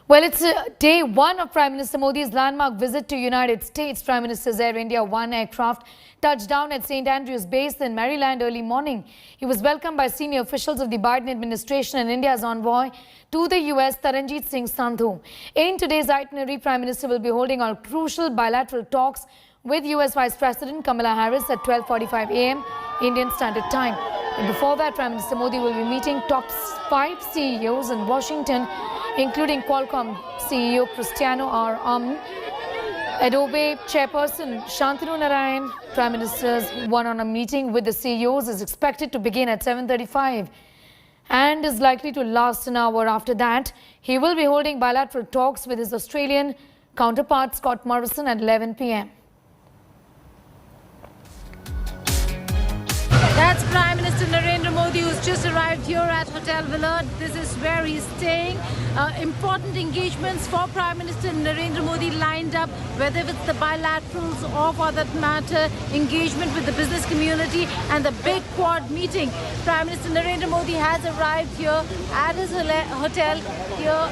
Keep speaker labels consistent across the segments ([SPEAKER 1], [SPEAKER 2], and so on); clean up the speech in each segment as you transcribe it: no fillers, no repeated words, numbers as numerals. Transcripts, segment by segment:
[SPEAKER 1] Well, it's day one of Prime Minister Modi's landmark visit to United States. Prime Minister's Air India One aircraft touched down at St. Andrews Base in Maryland early morning. He was welcomed by senior officials of the Biden administration and India's envoy to the US, Taranjeet Singh Sandhu. In today's itinerary, Prime Minister will be holding all crucial bilateral talks with US Vice President Kamala Harris at 12:45 a.m. Indian Standard Time. And before that, Prime Minister Modi will be meeting top 5 CEOs in Washington, including Qualcomm CEO Cristiano E Amon, Adobe chairperson Shantanu Narayen. Prime Minister's one-on-one meeting with the CEOs is expected to begin at 7:35 and is likely to last an hour. After that, he will be holding bilateral talks with his Australian counterpart Scott Morrison at 11 p.m.
[SPEAKER 2] That's Prime Minister Narendra Modi, who's just arrived here at Hotel Villa. This is where he's staying. Important engagements for Prime Minister Narendra Modi lined up, whether it's the bilaterals or, for that matter, engagement with the business community and the big Quad meeting. Prime Minister Narendra Modi has arrived here at his hotel here,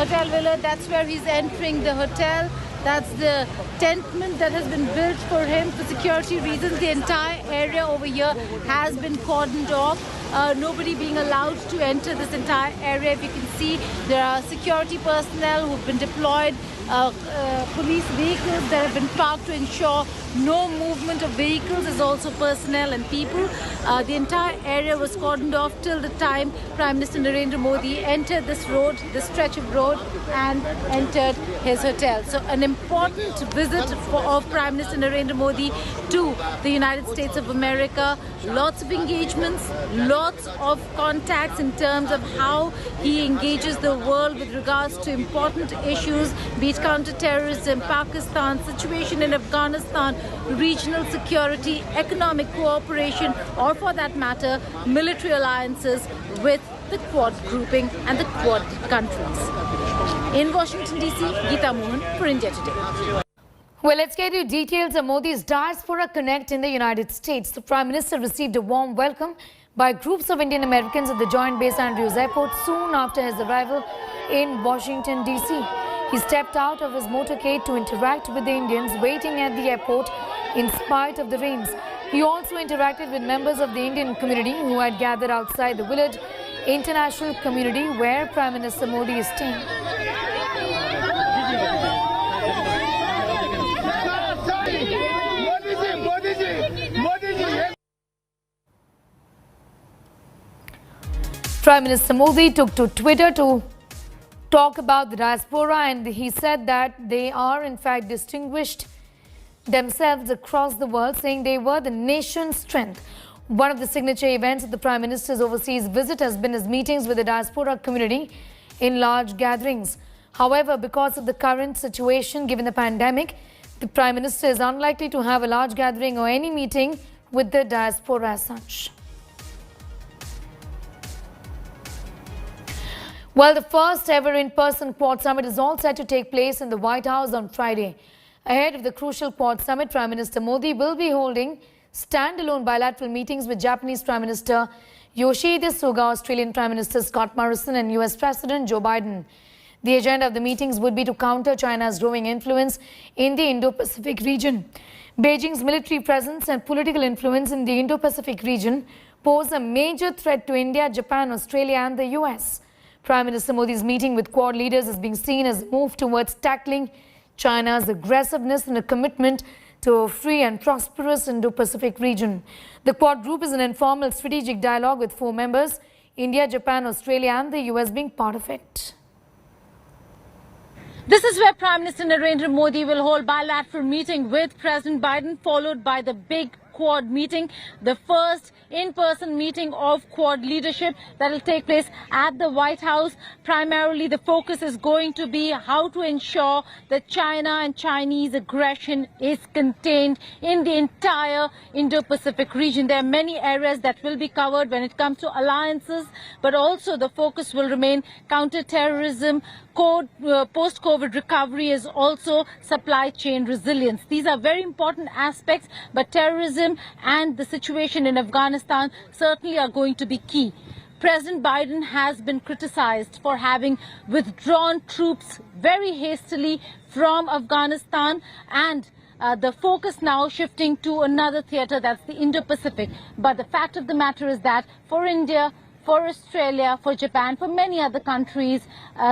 [SPEAKER 2] Hotel Villa. That's where he's entering the hotel. That's the tenement that has been built for him for security reasons. The entire area over here has been cordoned off. Nobody being allowed to enter this entire area. If you can see, there are security personnel who've been deployed, police vehicles that have been parked to ensure no movement of vehicles. There's also personnel and people. The entire area was cordoned off till the time Prime Minister Narendra Modi entered this road, this stretch of road, and entered his hotel. So an important visit of Prime Minister Narendra Modi to the United States of America. Lots of engagements, lots of contacts in terms of how he engages the world with regards to important issues, be it counter-terrorism, Pakistan, situation in Afghanistan, regional security, economic cooperation, or for that matter, military alliances with the Quad grouping and the Quad countries. In Washington, D.C., Geeta Mohan for India Today.
[SPEAKER 1] Well, let's get you details of Modi's Diaspora Connect in the United States. The Prime Minister received a warm welcome by groups of Indian Americans at the Joint Base Andrews Airport soon after his arrival in Washington, D.C. He stepped out of his motorcade to interact with the Indians waiting at the airport in spite of the rains. He also interacted with members of the Indian community who had gathered outside the village international community where Prime Minister Modi is staying. Prime Minister Modi took to Twitter to talk about the diaspora, and he said that they are in fact distinguished themselves across the world, saying they were the nation's strength. One of the signature events of the Prime Minister's overseas visit has been his meetings with the diaspora community in large gatherings. However, because of the current situation given the pandemic, the Prime Minister is unlikely to have a large gathering or any meeting with the diaspora as such. Well, the first ever in-person Quad Summit is all set to take place in the White House on Friday. Ahead of the crucial Quad Summit, Prime Minister Modi will be holding standalone bilateral meetings with Japanese Prime Minister Yoshihide Suga, Australian Prime Minister Scott Morrison and US President Joe Biden. The agenda of the meetings would be to counter China's growing influence in the Indo-Pacific region. Beijing's military presence and political influence in the Indo-Pacific region pose a major threat to India, Japan, Australia and the US. Prime Minister Modi's meeting with Quad leaders is being seen as a move towards tackling China's aggressiveness and a commitment to a free and prosperous Indo-Pacific region. The Quad group is an informal strategic dialogue with 4 members, India, Japan, Australia and the US being part of it.
[SPEAKER 2] This is where Prime Minister Narendra Modi will hold bilateral meeting with President Biden, followed by the big Quad meeting, the first in-person meeting of Quad leadership that will take place at the White House. Primarily, the focus is going to be how to ensure that China and Chinese aggression is contained in the entire Indo-Pacific region. There are many areas that will be covered when it comes to alliances, but also the focus will remain counter-terrorism, post-COVID recovery is also supply chain resilience. These are very important aspects, but terrorism and the situation in Afghanistan certainly are going to be key. President Biden has been criticized for having withdrawn troops very hastily from Afghanistan, and the focus now shifting to another theater, that's the Indo-Pacific. But the fact of the matter is that for India, for Australia, for Japan, for many other countries,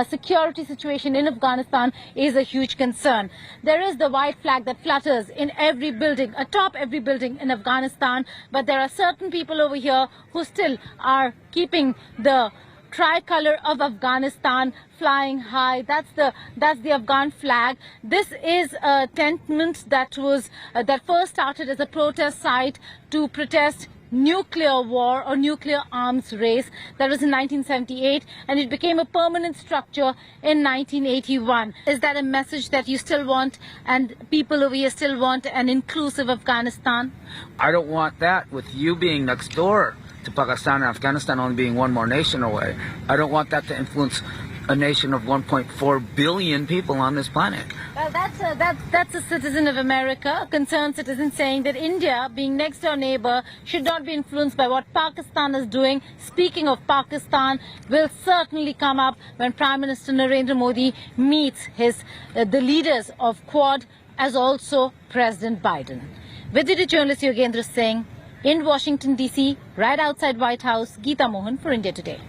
[SPEAKER 2] security situation in Afghanistan is a huge concern. There is the white flag that flutters in every building, atop every building in Afghanistan, but there are certain people over here who still are keeping the tricolor of Afghanistan flying high. That's the Afghan flag. This is a tenement that was that first started as a protest site to protest nuclear war or nuclear arms race. That was in 1978, and it became a permanent structure in 1981. Is that a message that you still want, and people over here still want, an inclusive Afghanistan?
[SPEAKER 3] I don't want that with you being next door to Pakistan and Afghanistan only being one more nation away. I don't want that to influence a nation of 1.4 billion people on this planet.
[SPEAKER 2] Well, that's a citizen of America, a concerned citizen, saying that India, being next door neighbor, should not be influenced by what Pakistan is doing. Speaking of Pakistan, will certainly come up when Prime Minister Narendra Modi meets the leaders of Quad, as also President Biden. Video journalist Yogendra Singh in Washington, D.C., right outside White House. Geeta Mohan for India Today.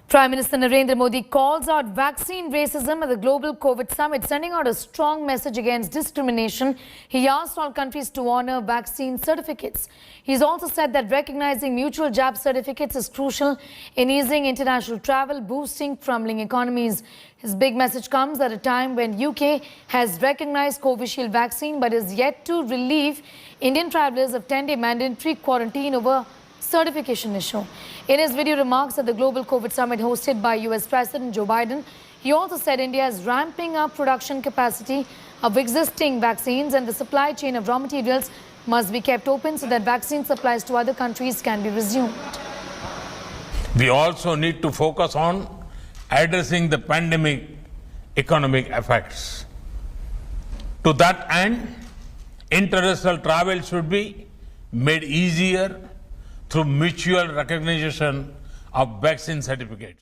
[SPEAKER 1] Prime Minister Narendra Modi calls out vaccine racism at the Global COVID Summit, sending out a strong message against discrimination. He asked all countries to honor vaccine certificates. He's also said that recognizing mutual jab certificates is crucial in easing international travel, boosting crumbling economies. His big message comes at a time when UK has recognized Covishield vaccine but is yet to relieve Indian travelers of 10-day mandatory quarantine over certification issue. In his video remarks at the Global COVID Summit hosted by US President Joe Biden, he also said India is ramping up production capacity of existing vaccines and the supply chain of raw materials must be kept open so that vaccine supplies to other countries can be resumed.
[SPEAKER 4] We also need to focus on addressing the pandemic economic effects. To that end, international travel should be made easier through mutual recognition of vaccine certificates.